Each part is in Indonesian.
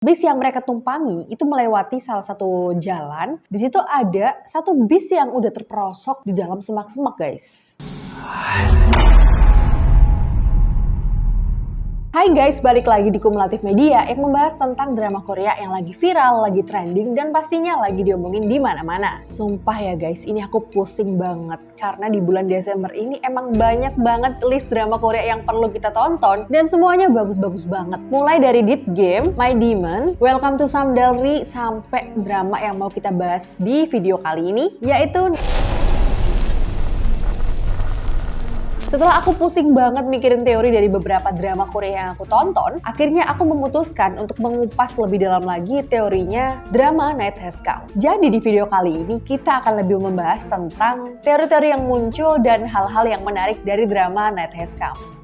Bis yang mereka tumpangi itu melewati salah satu jalan. Di situ ada satu bis yang udah terperosok di dalam semak-semak, guys. Hai guys, balik lagi di Kumulatif Media yang membahas tentang drama Korea yang lagi viral, lagi trending, dan pastinya lagi diomongin di mana-mana. Sumpah ya guys, ini aku pusing banget karena di bulan Desember ini emang banyak banget list drama Korea yang perlu kita tonton dan semuanya bagus-bagus banget. Mulai dari Dead Game, My Demon, Welcome to Samdalri, sampai drama yang mau kita bahas di video kali ini, yaitu setelah aku pusing banget mikirin teori dari beberapa drama Korea yang aku tonton, akhirnya aku memutuskan untuk mengupas lebih dalam lagi teorinya drama Night Has Come. Jadi di video kali ini kita akan lebih membahas tentang teori-teori yang muncul dan hal-hal yang menarik dari drama Night Has Come.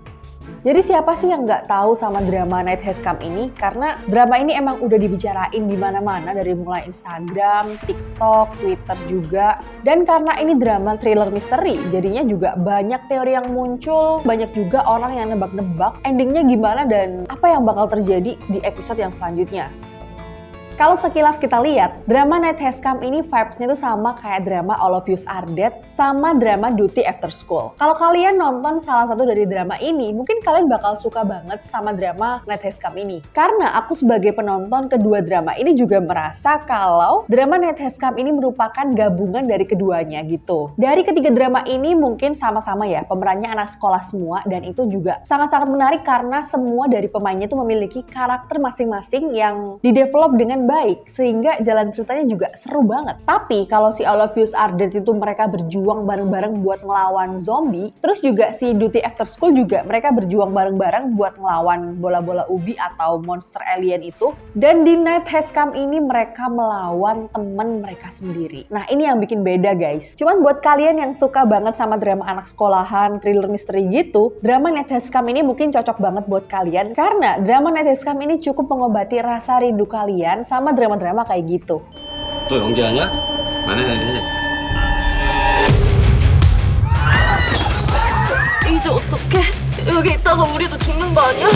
Jadi siapa sih yang nggak tahu sama drama Night Has Come ini? Karena drama ini emang udah dibicarain di mana-mana dari mulai Instagram, TikTok, Twitter juga. Dan karena ini drama thriller misteri, jadinya juga banyak teori yang muncul, banyak juga orang yang nebak-nebak endingnya gimana dan apa yang bakal terjadi di episode yang selanjutnya. Kalau sekilas kita lihat, drama Night Has Come ini vibes-nya tuh sama kayak drama All of Us Are Dead sama drama Duty After School. Kalau kalian nonton salah satu dari drama ini, mungkin kalian bakal suka banget sama drama Night Has Come ini. Karena aku sebagai penonton kedua drama ini juga merasa kalau drama Night Has Come ini merupakan gabungan dari keduanya gitu. Dari ketiga drama ini mungkin sama-sama ya, pemerannya anak sekolah semua dan itu juga sangat-sangat menarik karena semua dari pemainnya itu memiliki karakter masing-masing yang didevelop dengan baik, sehingga jalan ceritanya juga seru banget. Tapi kalau si All of Us Are Dead itu mereka berjuang bareng-bareng buat ngelawan zombie, terus juga si Duty After School juga mereka berjuang bareng-bareng buat ngelawan bola-bola ubi atau monster alien itu. Dan di Night Has Come ini mereka melawan temen mereka sendiri. Nah ini yang bikin beda guys. Cuman buat kalian yang suka banget sama drama anak sekolahan, thriller misteri gitu, drama Night Has Come ini mungkin cocok banget buat kalian karena drama Night Has Come ini cukup mengobati rasa rindu kalian sama drama-drama kayak gitu. 또 연기하냐? 안 해. 이제 어떡해? 여기 있다가 우리도 죽는 거 아니야?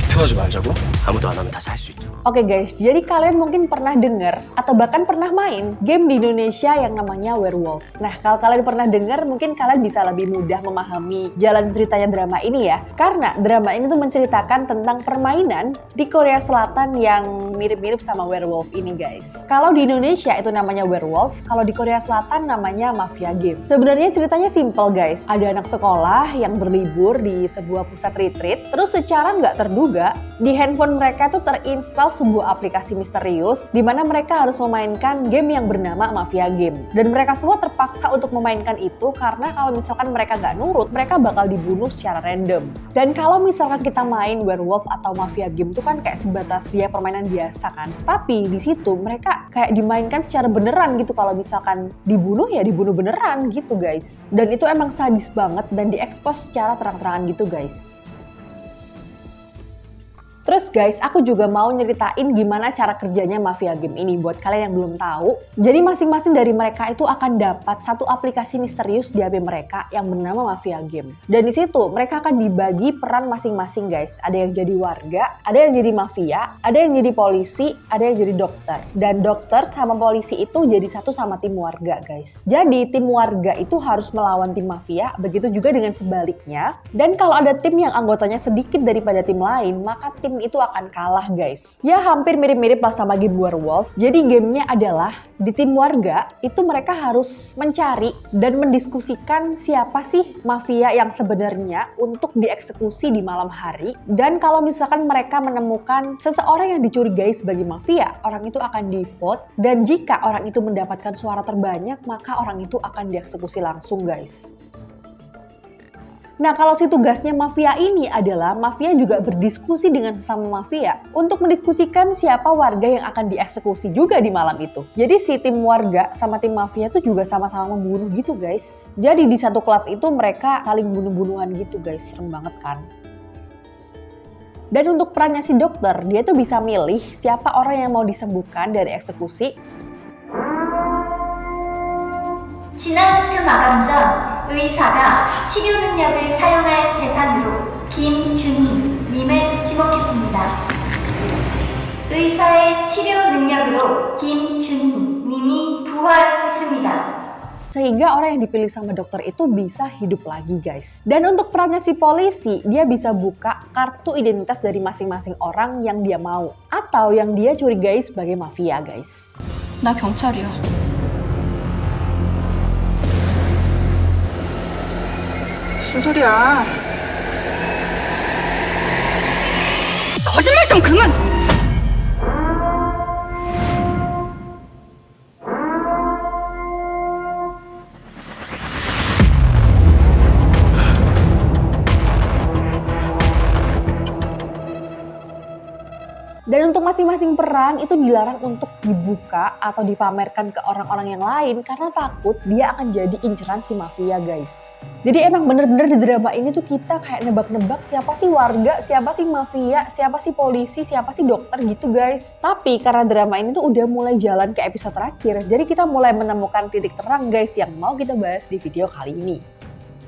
투표하지 말자고? 아무도 안 하면 다시 할 수 있잖아. Oke guys, jadi kalian mungkin pernah dengar atau bahkan pernah main game di Indonesia yang namanya Werewolf. Nah, kalau kalian pernah dengar, mungkin kalian bisa lebih mudah memahami jalan ceritanya drama ini ya. Karena drama ini tuh menceritakan tentang permainan di Korea Selatan yang mirip-mirip sama Werewolf ini guys. Kalau di Indonesia itu namanya Werewolf, kalau di Korea Selatan namanya Mafia Game. Sebenarnya ceritanya simple guys. Ada anak sekolah yang berlibur di sebuah pusat retreat, terus secara nggak terduga, di handphone mereka tuh terinstall sebuah aplikasi misterius di mana mereka harus memainkan game yang bernama Mafia Game. Dan mereka semua terpaksa untuk memainkan itu karena kalau misalkan mereka nggak nurut, mereka bakal dibunuh secara random. Dan kalau misalkan kita main Werewolf atau Mafia Game itu kan kayak sebatas ya permainan biasa kan. Tapi di situ mereka kayak dimainkan secara beneran gitu, kalau misalkan dibunuh ya dibunuh beneran gitu guys. Dan itu emang sadis banget dan diekspos secara terang-terangan gitu guys. Terus guys, aku juga mau nyeritain gimana cara kerjanya Mafia Game ini buat kalian yang belum tahu. Jadi masing-masing dari mereka itu akan dapat satu aplikasi misterius di HP mereka yang bernama Mafia Game. Dan di situ mereka akan dibagi peran masing-masing guys. Ada yang jadi warga, ada yang jadi mafia, ada yang jadi polisi, ada yang jadi dokter. Dan dokter sama polisi itu jadi satu sama tim warga guys. Jadi tim warga itu harus melawan tim mafia, begitu juga dengan sebaliknya. Dan kalau ada tim yang anggotanya sedikit daripada tim lain, maka tim itu akan kalah guys. Ya hampir mirip-mirip lah sama game Werewolf. Jadi gamenya adalah di tim warga itu mereka harus mencari dan mendiskusikan siapa sih mafia yang sebenarnya untuk dieksekusi di malam hari. Dan kalau misalkan mereka menemukan seseorang yang dicurigai sebagai mafia, orang itu akan di-vote. Dan jika orang itu mendapatkan suara terbanyak, maka orang itu akan dieksekusi langsung guys. Nah, kalau si tugasnya mafia ini adalah mafia juga berdiskusi dengan sesama mafia untuk mendiskusikan siapa warga yang akan dieksekusi juga di malam itu. Jadi si tim warga sama tim mafia itu juga sama-sama membunuh gitu guys. Jadi di satu kelas itu mereka saling bunuh-bunuhan gitu guys, serem banget kan. Dan untuk perannya si dokter, dia tuh bisa milih siapa orang yang mau disembuhkan dari eksekusi. 지난 투표 마감 전 의사가 치료 능력을 사용할 대상으로 김준희 님을 지목했습니다. 의사의 치료 능력으로 김준희 님이 부활했습니다. Sehingga orang yang dipilih sama dokter itu bisa hidup lagi guys. Dan untuk perannya si polisi, dia bisa buka kartu identitas dari masing-masing orang yang dia mau. Atau yang dia curigai sebagai mafia guys. 나 경찰이야. 무슨 소리야? 거짓말 좀 그만! Dan untuk masing-masing peran itu dilarang untuk dibuka atau dipamerkan ke orang-orang yang lain karena takut dia akan jadi inceran si mafia guys. Jadi emang bener-bener di drama ini tuh kita kayak nebak-nebak siapa sih warga, siapa sih mafia, siapa sih polisi, siapa sih dokter gitu guys. Tapi karena drama ini tuh udah mulai jalan ke episode terakhir, jadi kita mulai menemukan titik terang guys yang mau kita bahas di video kali ini.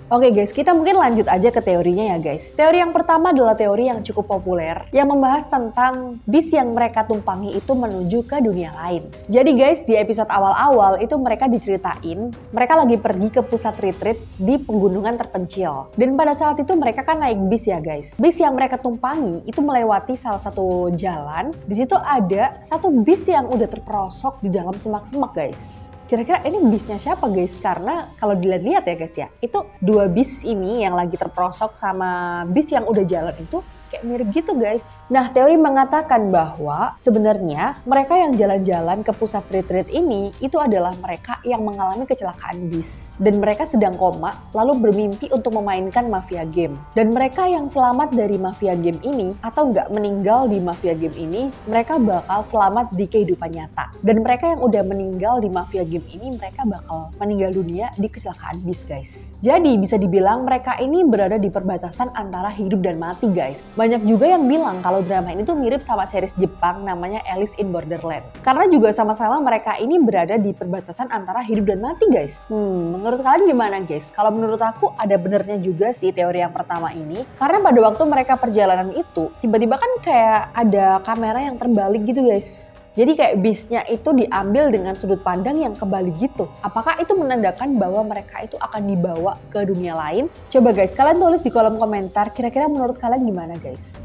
Oke guys, kita mungkin lanjut aja ke teorinya ya guys. Teori yang pertama adalah teori yang cukup populer yang membahas tentang bis yang mereka tumpangi itu menuju ke dunia lain. Jadi guys, di episode awal-awal itu mereka diceritain mereka lagi pergi ke pusat retreat di pegunungan terpencil. Dan pada saat itu mereka kan naik bis ya guys. Bis yang mereka tumpangi itu melewati salah satu jalan. Di situ ada satu bis yang udah terperosok di dalam semak-semak guys. Kira-kira ini bisnya siapa guys? Karena kalau dilihat-lihat ya guys ya, itu dua bis ini yang lagi terperosok sama bis yang udah jalan itu kayak mirip gitu guys. Nah, teori mengatakan bahwa sebenarnya mereka yang jalan-jalan ke pusat retreat ini itu adalah mereka yang mengalami kecelakaan bis. Dan mereka sedang koma lalu bermimpi untuk memainkan mafia game. Dan mereka yang selamat dari mafia game ini atau nggak meninggal di mafia game ini, mereka bakal selamat di kehidupan nyata. Dan mereka yang udah meninggal di mafia game ini, mereka bakal meninggal dunia di kecelakaan bis guys. Jadi bisa dibilang mereka ini berada di perbatasan antara hidup dan mati guys. Banyak juga yang bilang kalau drama ini tuh mirip sama series Jepang namanya Alice in Borderland. Karena juga sama-sama mereka ini berada di perbatasan antara hidup dan mati guys. Menurut kalian gimana guys? Kalau menurut aku ada benernya juga sih teori yang pertama ini. Karena pada waktu mereka perjalanan itu, tiba-tiba kan kayak ada kamera yang terbalik gitu guys. Jadi kayak bisnya itu diambil dengan sudut pandang yang kebalik gitu. Apakah itu menandakan bahwa mereka itu akan dibawa ke dunia lain? Coba guys, kalian tulis di kolom komentar, kira-kira menurut kalian gimana guys?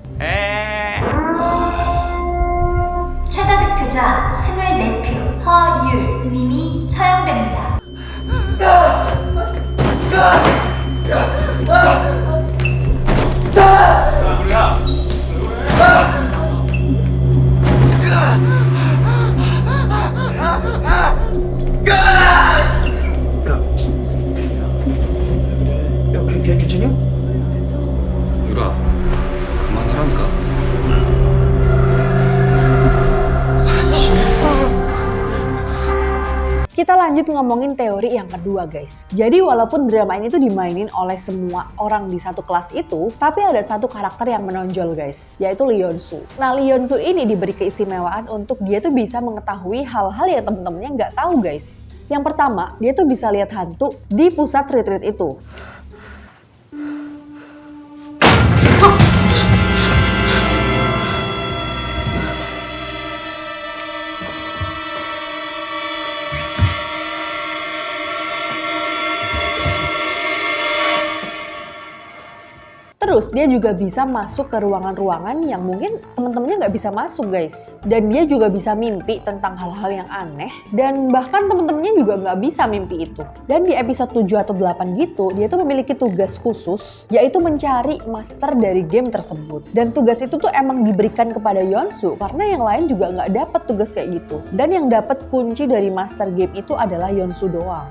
최다 득표자 24표 허율 님이 처형됩니다. 괜찮냐? 유라, 그만하라니까. Kita lanjut ngomongin teori yang kedua guys. Jadi walaupun drama ini tuh dimainin oleh semua orang di satu kelas itu, tapi ada satu karakter yang menonjol guys, yaitu Lee Yeon-soo. Nah, Lee Yeon-soo ini diberi keistimewaan untuk dia tuh bisa mengetahui hal-hal yang temen-temennya nggak tahu guys. Yang pertama, dia tuh bisa lihat hantu di pusat retreat itu. Terus dia juga bisa masuk ke ruangan-ruangan yang mungkin temen-temennya nggak bisa masuk guys. Dan dia juga bisa mimpi tentang hal-hal yang aneh. Dan bahkan temen-temennya juga nggak bisa mimpi itu. Dan di episode 7 atau 8 gitu, dia tuh memiliki tugas khusus, yaitu mencari master dari game tersebut. Dan tugas itu tuh emang diberikan kepada Yeon-soo, karena yang lain juga nggak dapat tugas kayak gitu. Dan yang dapat kunci dari master game itu adalah Yeon-soo doang.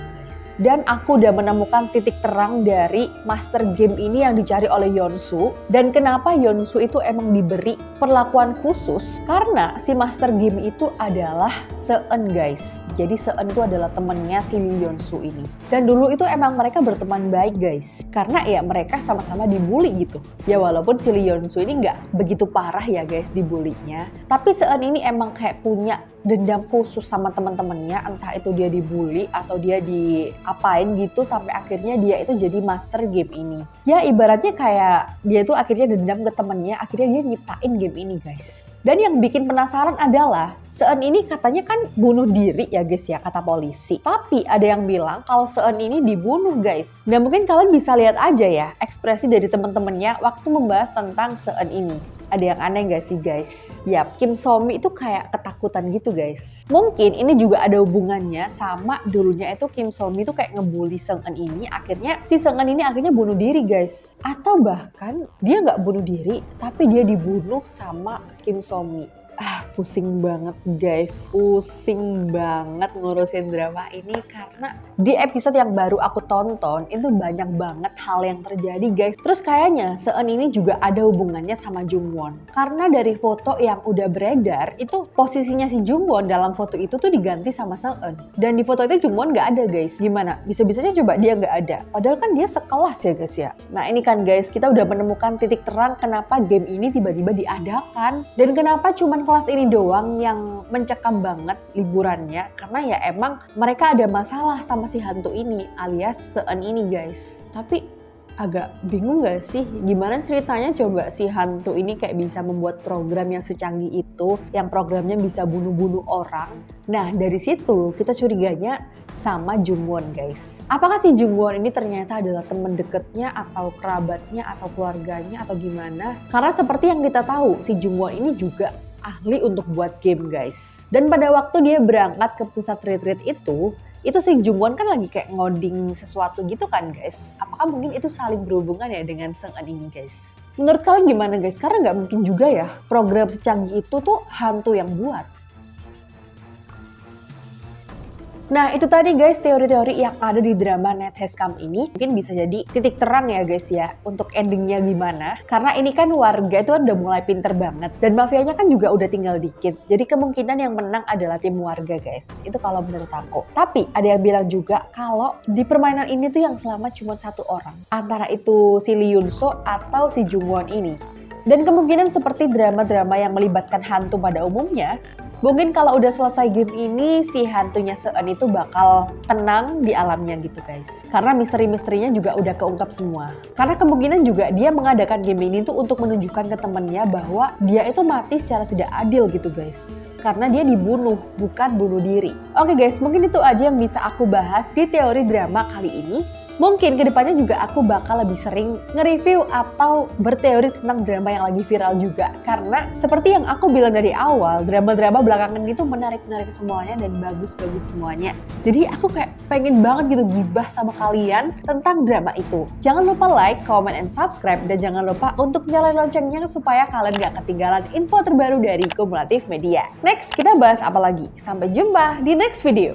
Dan aku udah menemukan titik terang dari master game ini yang dicari oleh Yeon-soo. Dan kenapa Yeon-soo itu emang diberi perlakuan khusus? Karena si master game itu adalah Seon guys. Jadi Seon itu adalah temennya si Lee Yeon-soo ini. Dan dulu itu emang mereka berteman baik guys. Karena ya mereka sama-sama dibully gitu. Ya walaupun si Lee Yeon-soo ini nggak begitu parah ya guys dibulinya. Tapi Seon ini emang kayak punya dendam khusus sama teman-temannya, entah itu dia dibully atau dia diapain gitu sampai akhirnya dia itu jadi master game ini. Ya ibaratnya kayak dia tuh akhirnya dendam ke temennya, akhirnya dia nyiptain game ini guys. Dan yang bikin penasaran adalah Seon ini katanya kan bunuh diri ya guys ya, kata polisi. Tapi ada yang bilang kalau Seon ini dibunuh guys. Nah mungkin kalian bisa lihat aja ya ekspresi dari teman-temannya waktu membahas tentang Seon ini. Ada yang aneh gak sih guys? Yap, Kim So-mi itu kayak ketakutan gitu guys. Mungkin ini juga ada hubungannya sama dulunya itu Kim So-mi itu kayak ngebully Seung-eun ini. Akhirnya si Seung-eun ini akhirnya bunuh diri guys. Atau bahkan dia nggak bunuh diri, tapi dia dibunuh sama Kim So-mi. Pusing banget guys, pusing banget ngurusin drama ini karena di episode yang baru aku tonton itu banyak banget hal yang terjadi guys. Terus kayaknya Seon ini juga ada hubungannya sama Jungwon karena dari foto yang udah beredar itu posisinya si Jungwon dalam foto itu tuh diganti sama Seon, dan di foto itu Jungwon nggak ada guys. Gimana? Bisa-bisanya coba dia nggak ada, padahal kan dia sekelas ya guys ya. Nah ini kan guys, kita udah menemukan titik terang kenapa game ini tiba-tiba diadakan dan kenapa cuman kelas ini doang yang mencekam banget liburannya, karena ya emang mereka ada masalah sama si hantu ini alias Seon ini guys. Tapi agak bingung gak sih gimana ceritanya coba si hantu ini kayak bisa membuat program yang secanggih itu, yang programnya bisa bunuh-bunuh orang. Nah dari situ kita curiganya sama Jungwon guys. Apakah si Jungwon ini ternyata adalah teman deketnya atau kerabatnya atau keluarganya atau gimana? Karena seperti yang kita tahu si Jungwon ini juga ahli untuk buat game guys. Dan pada waktu dia berangkat ke pusat retreat itu si Jungwon kan lagi kayak ngoding sesuatu gitu kan guys. Apakah mungkin itu saling berhubungan ya dengan Seung-eun ini guys? Menurut kalian gimana guys? Karena nggak mungkin juga ya program secanggih itu tuh hantu yang buat. Nah itu tadi guys teori-teori yang ada di drama Night Has Come ini. Mungkin bisa jadi titik terang ya guys ya untuk endingnya gimana. Karena ini kan warga itu udah mulai pinter banget dan mafianya kan juga udah tinggal dikit. Jadi kemungkinan yang menang adalah tim warga guys. Itu kalau menurut aku. Tapi ada yang bilang juga kalau di permainan ini tuh yang selamat cuma satu orang. Antara itu si Lee Yoon So atau si Jungwon ini. Dan kemungkinan seperti drama-drama yang melibatkan hantu pada umumnya, mungkin kalau udah selesai game ini, si hantunya Seon itu bakal tenang di alamnya gitu guys. Karena misteri-misterinya juga udah keungkap semua. Karena kemungkinan juga dia mengadakan game ini tuh untuk menunjukkan ke temennya bahwa dia itu mati secara tidak adil gitu guys. Karena dia dibunuh, bukan bunuh diri. Oke guys, mungkin itu aja yang bisa aku bahas di teori drama kali ini. Mungkin kedepannya juga aku bakal lebih sering nge-review atau berteori tentang drama yang lagi viral juga. Karena seperti yang aku bilang dari awal, drama-drama belakangan itu menarik-menarik semuanya dan bagus-bagus semuanya. Jadi aku kayak pengen banget gitu gibah sama kalian tentang drama itu. Jangan lupa like, comment, and subscribe. Dan jangan lupa untuk nyalain loncengnya supaya kalian gak ketinggalan info terbaru dari Kumulatif Media. Next, kita bahas apa lagi? Sampai jumpa di next video.